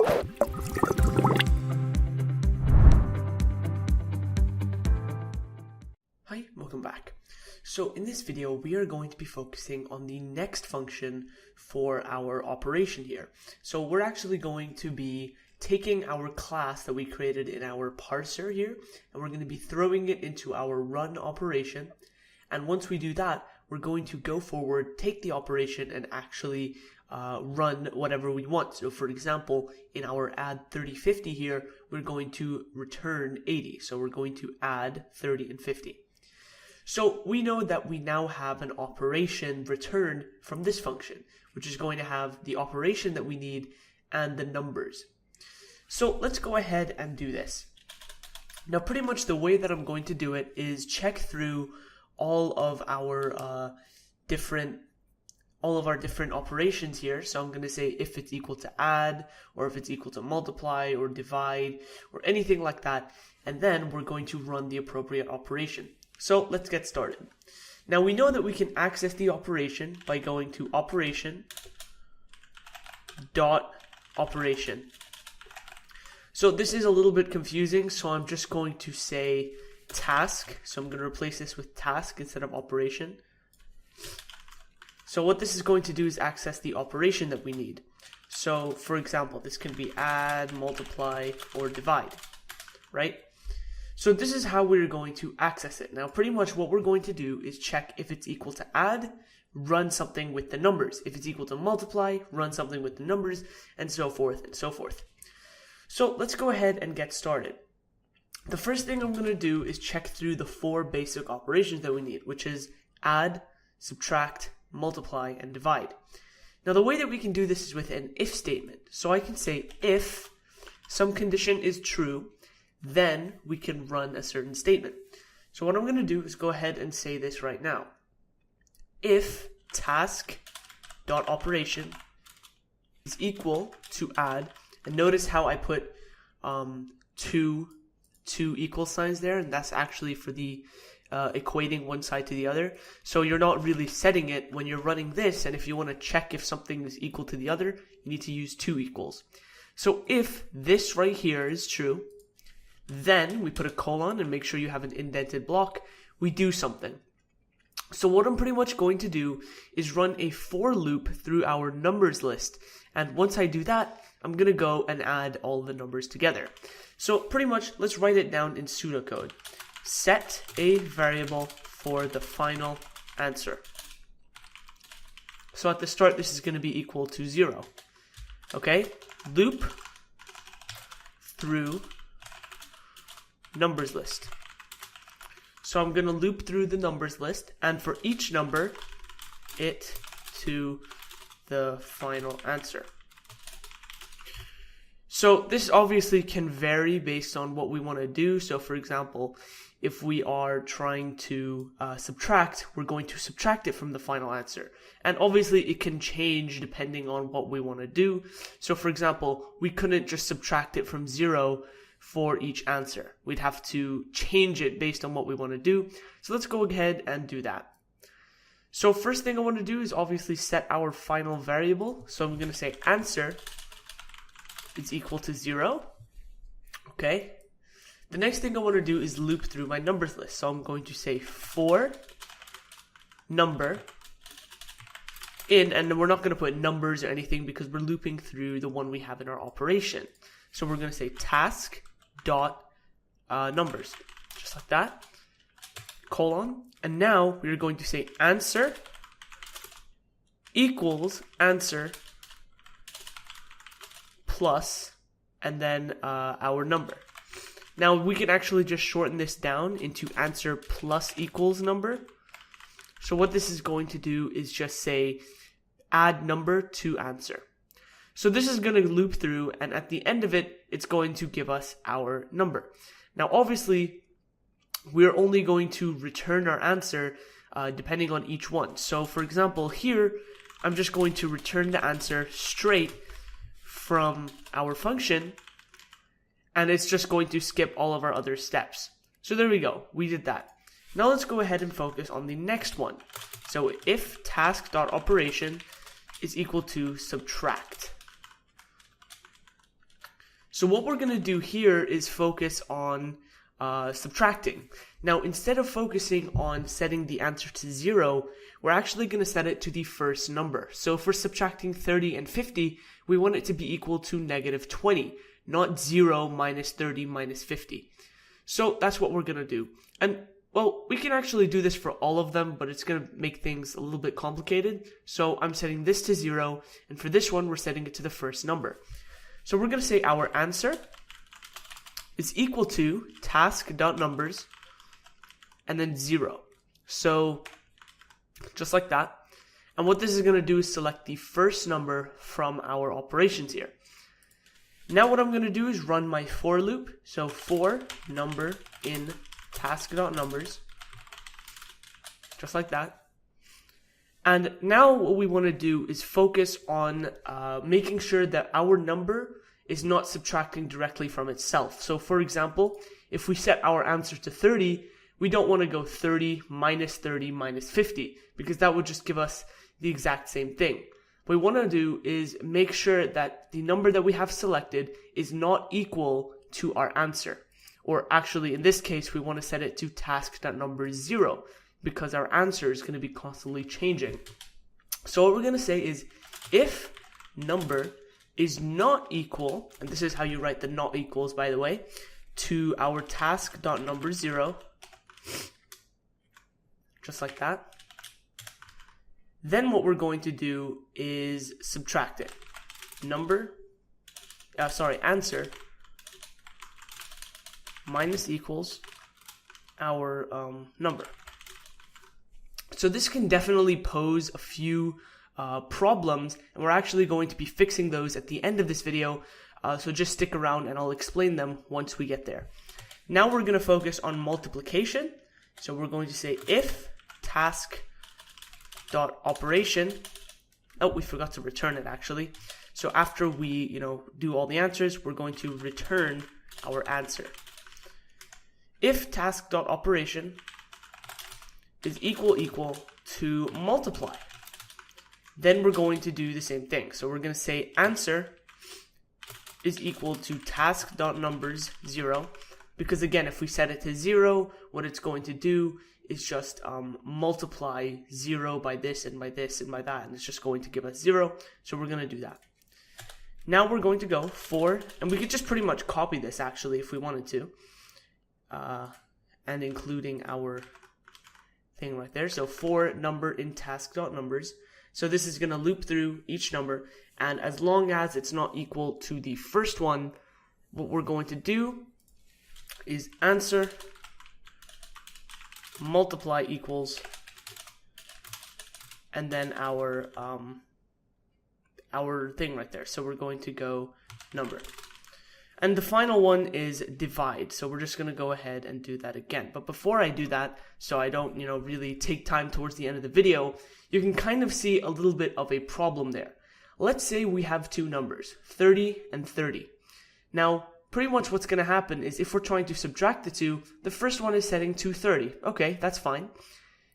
Hi, welcome back. So in this video, we are going to be focusing on the next function for our operation here. So we're actually going to be taking our class that we created in our parser here, and we're going to be throwing it into our run operation. And once we do that, we're going to go forward, take the operation, and actually run whatever we want. So for example, in our add 3050 here, we're going to return 80. So we're going to add 30 and 50. So we know that we now have an operation returned from this function, which is going to have the operation that we need and the numbers. So let's go ahead and do this. Now pretty much the way that I'm going to do it is check through all of our different operations here. So I'm going to say if it's equal to add, or if it's equal to multiply or divide or anything like that, and then we're going to run the appropriate operation. So let's get started. Now we know that we can access the operation by going to operation dot operation. So this is a little bit confusing, so I'm just going to say task. So I'm going to replace this with task instead of operation. So what this is going to do is access the operation that we need. So for example, this can be add, multiply, or divide, right? So this is how we're going to access it. Now pretty much what we're going to do is check if it's equal to add, run something with the numbers. If it's equal to multiply, run something with the numbers, and so forth and so forth. So let's go ahead and get started. The first thing I'm going to do is check through the 4 basic operations that we need, which is add, subtract, multiply, and divide. Now the way that we can do this is with an if statement. So I can say if some condition is true, then we can run a certain statement. So what I'm going to do is go ahead and say this right now. If task.operation is equal to add, and notice how I put two equal signs there, and that's actually for the equating one side to the other. So you're not really setting it when you're running this, and if you want to check if something is equal to the other, you need to use 2 equals. So if this right here is true, then we put a colon and make sure you have an indented block. We do something. So what I'm pretty much going to do is run a for loop through our numbers list. And once I do that, I'm going to go and add all the numbers together. So pretty much, let's write it down in pseudocode. Set a variable for the final answer. So at the start, this is going to be equal to 0. Okay? Loop through numbers list. So I'm going to loop through the numbers list, and for each number, it to the final answer. So this obviously can vary based on what we want to do. So for example, if we are trying to subtract, we're going to subtract it from the final answer. And obviously it can change depending on what we want to do. So for example, we couldn't just subtract it from 0 for each answer. We'd have to change it based on what we want to do. So let's go ahead and do that. So first thing I want to do is obviously set our final variable. So I'm going to say answer is equal to 0. Okay. The next thing I want to do is loop through my numbers list. So I'm going to say for number in, and we're not going to put numbers or anything because we're looping through the one we have in our operation. So we're going to say task dot numbers, just like that, colon, and now we're going to say answer equals answer plus, and then our number. Now we can actually just shorten this down into answer plus equals number. So what this is going to do is just say add number to answer. So this is going to loop through, and at the end of it, it's going to give us our number. Now obviously, we're only going to return our answer depending on each one. So for example, here, I'm just going to return the answer straight from our function, and it's just going to skip all of our other steps. So there we go, we did that. Now let's go ahead and focus on the next one. So if task.operation is equal to subtract. So what we're going to do here is focus on subtracting. Now, instead of focusing on setting the answer to 0, we're actually going to set it to the first number. So if we're subtracting 30 and 50, we want it to be equal to negative 20, not 0 minus 30 minus 50. So that's what we're going to do. And well, we can actually do this for all of them, but it's going to make things a little bit complicated. So I'm setting this to 0, and for this one, we're setting it to the first number. So we're going to say our answer is equal to task.numbers and then 0. So just like that. And what this is going to do is select the first number from our operations here. Now what I'm going to do is run my for loop. So for number in task.numbers, just like that. And now what we want to do is focus on making sure that our number is not subtracting directly from itself. So for example, if we set our answer to 30, we don't want to go 30 minus 50, because that would just give us the exact same thing. What we want to do is make sure that the number that we have selected is not equal to our answer. Or actually, in this case, we want to set it to task.number 0, because our answer is going to be constantly changing. So what we're going to say is if number is not equal, and this is how you write the not equals, by the way, to our task.number 0, just like that, then what we're going to do is subtract it. Answer minus equals our number. So this can definitely pose a few problems, and we're actually going to be fixing those at the end of this video, so just stick around and I'll explain them once we get there. Now we're going to focus on multiplication. So we're going to say if task.operation, oh, we forgot to return it actually. So after we do all the answers, we're going to return our answer. If task.operation is equal to multiply, then we're going to do the same thing. So we're going to say answer is equal to task.numbers 0, because again, if we set it to 0, what it's going to do is just multiply 0 by this and by this and by that, and it's just going to give us 0. So we're going to do that. Now we're going to go for, and we could just pretty much copy this actually if we wanted to, and including our thing right there. So for number in task.numbers. So this is going to loop through each number, and as long as it's not equal to the first one, what we're going to do is answer multiply equals, and then our thing right there. So we're going to go number. And the final one is divide. So we're just going to go ahead and do that again. But before I do that, so I don't, really take time towards the end of the video, you can kind of see a little bit of a problem there. Let's say we have two numbers, 30 and 30. Now, pretty much what's going to happen is if we're trying to subtract the two, the first one is setting to 30. Okay, that's fine.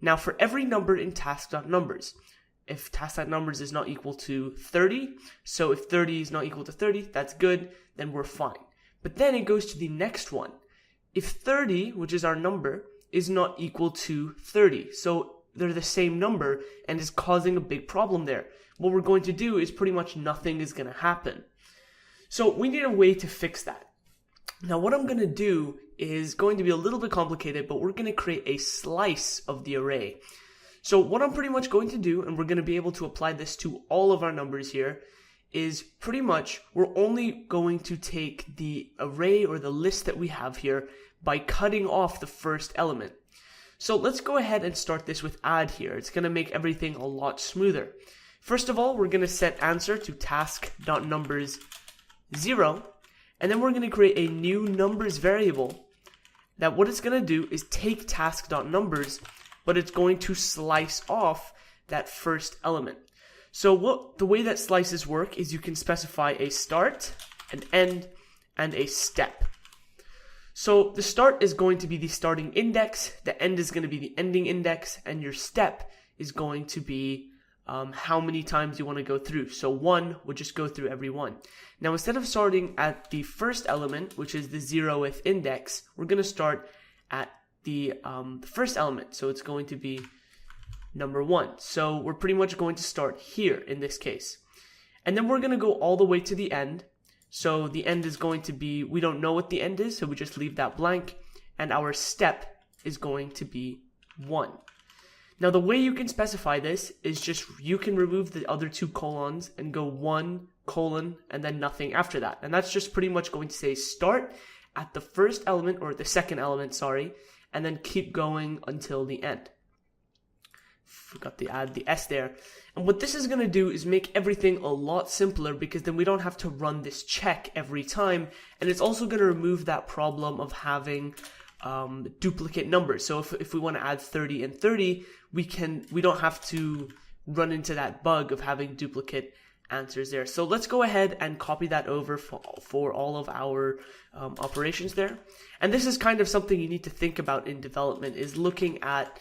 Now, for every number in task.numbers, if task.numbers is not equal to 30, so if 30 is not equal to 30, that's good, then we're fine. But then it goes to the next one. If 30, which is our number, is not equal to 30, so they're the same number and is causing a big problem there, what we're going to do is pretty much nothing is going to happen. So we need a way to fix that. Now what I'm going to do is going to be a little bit complicated, but we're going to create a slice of the array. So what I'm pretty much going to do, and we're going to be able to apply this to all of our numbers here, is pretty much we're only going to take the array or the list that we have here by cutting off the first element. So let's go ahead and start this with add here. It's going to make everything a lot smoother. First of all, we're going to set answer to task.numbers 0, and then we're going to create a new numbers variable that what it's going to do is take task.numbers, but it's going to slice off that first element. So the way that slices work is you can specify a start, an end, and a step. So the start is going to be the starting index, the end is going to be the ending index, and your step is going to be how many times you want to go through. So 1 would just go through every one. Now instead of starting at the first element, which is the 0th index, we're going to start at the first element. So it's going to be number 1. So we're pretty much going to start here in this case. And then we're going to go all the way to the end. So the end is going to be, we don't know what the end is, so we just leave that blank. And our step is going to be 1. Now the way you can specify this is just you can remove the other 2 colons and go 1 colon and then nothing after that. And that's just pretty much going to say start at the first element, or the second element, sorry, and then keep going until the end. Forgot to add the S there. And what this is going to do is make everything a lot simpler, because then we don't have to run this check every time. And it's also going to remove that problem of having duplicate numbers. So if we want to add 30 and 30, we don't have to run into that bug of having duplicate answers there. So let's go ahead and copy that over for all of our operations there. And this is kind of something you need to think about in development, is looking at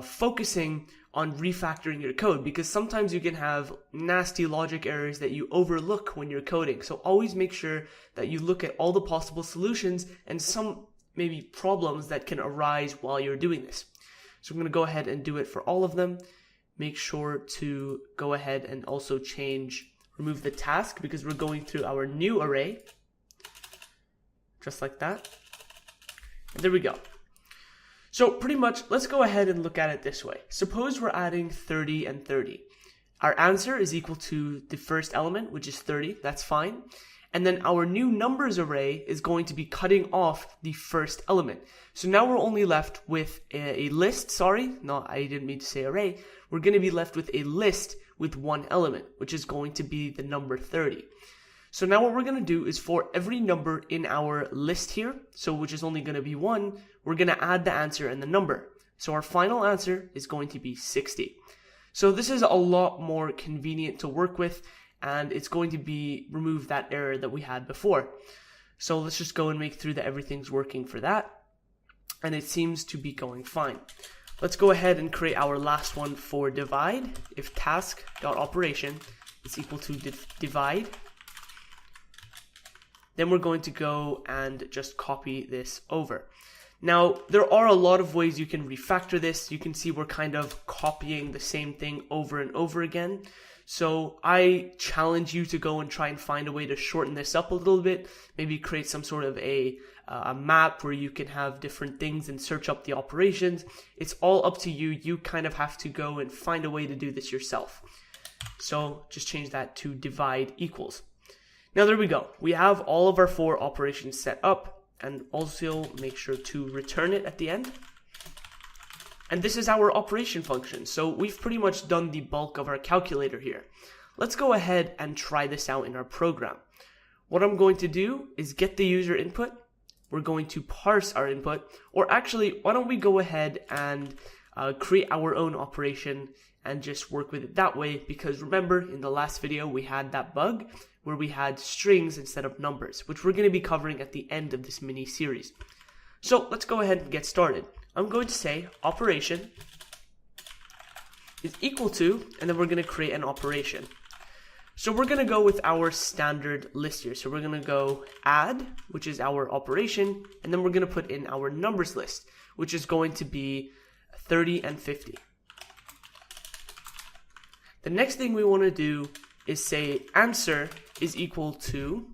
focusing on refactoring your code, because sometimes you can have nasty logic errors that you overlook when you're coding. So always make sure that you look at all the possible solutions and some maybe problems that can arise while you're doing this. So I'm going to go ahead and do it for all of them. Make sure to go ahead and also remove the task, because we're going through our new array. Just like that. And there we go. So pretty much, let's go ahead and look at it this way. Suppose we're adding 30 and 30. Our answer is equal to the first element, which is 30. That's fine. And then our new numbers array is going to be cutting off the first element. So now we're only left with a list. Sorry, no, I didn't mean to say array. We're going to be left with a list with 1 element, which is going to be the number 30. So now what we're going to do is for every number in our list here, so which is only going to be 1, we're going to add the answer and the number. So our final answer is going to be 60. So this is a lot more convenient to work with, and it's going to remove that error that we had before. So let's just go and make sure that everything's working for that. And it seems to be going fine. Let's go ahead and create our last one for divide. If task.operation is equal to divide, then we're going to go and just copy this over. Now, there are a lot of ways you can refactor this. You can see we're kind of copying the same thing over and over again. So I challenge you to go and try and find a way to shorten this up a little bit. Maybe create some sort of a map where you can have different things and search up the operations. It's all up to you. You kind of have to go and find a way to do this yourself. So just change that to divide equals. Now there we go. We have all of our 4 operations set up, and also make sure to return it at the end. And this is our operation function. So we've pretty much done the bulk of our calculator here. Let's go ahead and try this out in our program. What I'm going to do is get the user input. We're going to parse our input, or actually, why don't we go ahead and create our own operation and just work with it that way, because remember in the last video we had that bug where we had strings instead of numbers, which we're going to be covering at the end of this mini series. So let's go ahead and get started. I'm going to say operation is equal to, and then we're going to create an operation. So we're going to go with our standard list here. So we're going to go add, which is our operation, and then we're going to put in our numbers list, which is going to be 30 and 50. The next thing we want to do is say answer is equal to,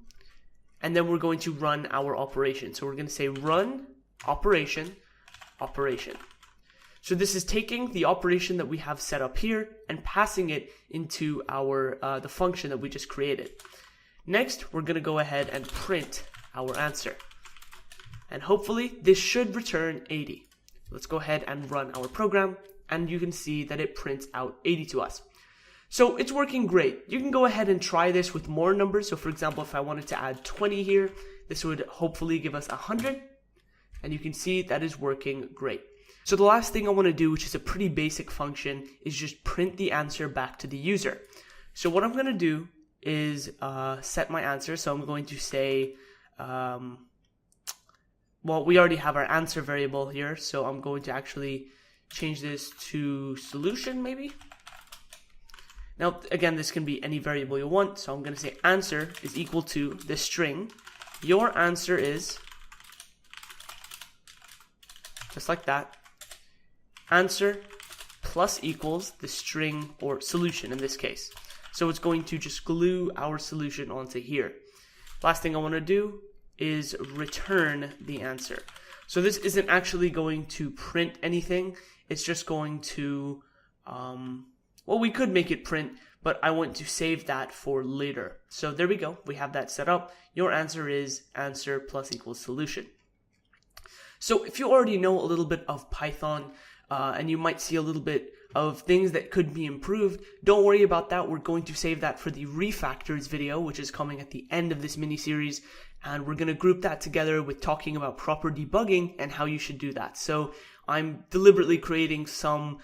and then we're going to run our operation. So we're going to say run operation. So this is taking the operation that we have set up here and passing it into our the function that we just created. Next, we're going to go ahead and print our answer. And hopefully this should return 80. Let's go ahead and run our program, and you can see that it prints out 80 to us. So it's working great. You can go ahead and try this with more numbers. So for example, if I wanted to add 20 here, this would hopefully give us 100. And you can see that is working great. So the last thing I want to do, which is a pretty basic function, is just print the answer back to the user. So what I'm going to do is set my answer. So I'm going to say, well, we already have our answer variable here. So I'm going to actually change this to solution maybe. Now, again, this can be any variable you want. So I'm going to say answer is equal to the string. Your answer is, just like that, answer plus equals the string or solution in this case. So it's going to just glue our solution onto here. Last thing I want to do is return the answer. So this isn't actually going to print anything. It's just going to, well, we could make it print, but I want to save that for later. So there we go. We have that set up. Your answer is answer plus equals solution. So if you already know a little bit of Python, and you might see a little bit of things that could be improved, don't worry about that. We're going to save that for the refactors video, which is coming at the end of this mini-series, and we're going to group that together with talking about proper debugging and how you should do that. So I'm deliberately creating some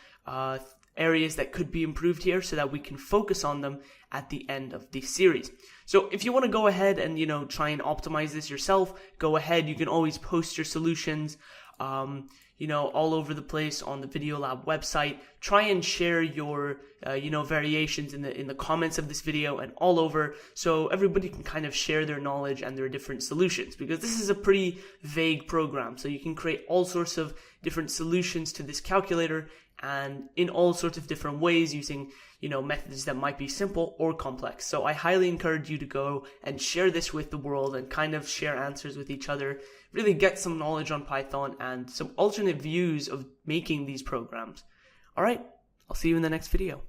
areas that could be improved here so that we can focus on them at the end of the series. So if you want to go ahead and, try and optimize this yourself, go ahead. You can always post your solutions, all over the place on the Video Lab website. Try and share your, variations in the comments of this video and all over, so everybody can kind of share their knowledge and their different solutions, because this is a pretty vague program. So you can create all sorts of different solutions to this calculator and in all sorts of different ways using, methods that might be simple or complex. So I highly encourage you to go and share this with the world and kind of share answers with each other. Really get some knowledge on Python and some alternate views of making these programs. All right, I'll see you in the next video.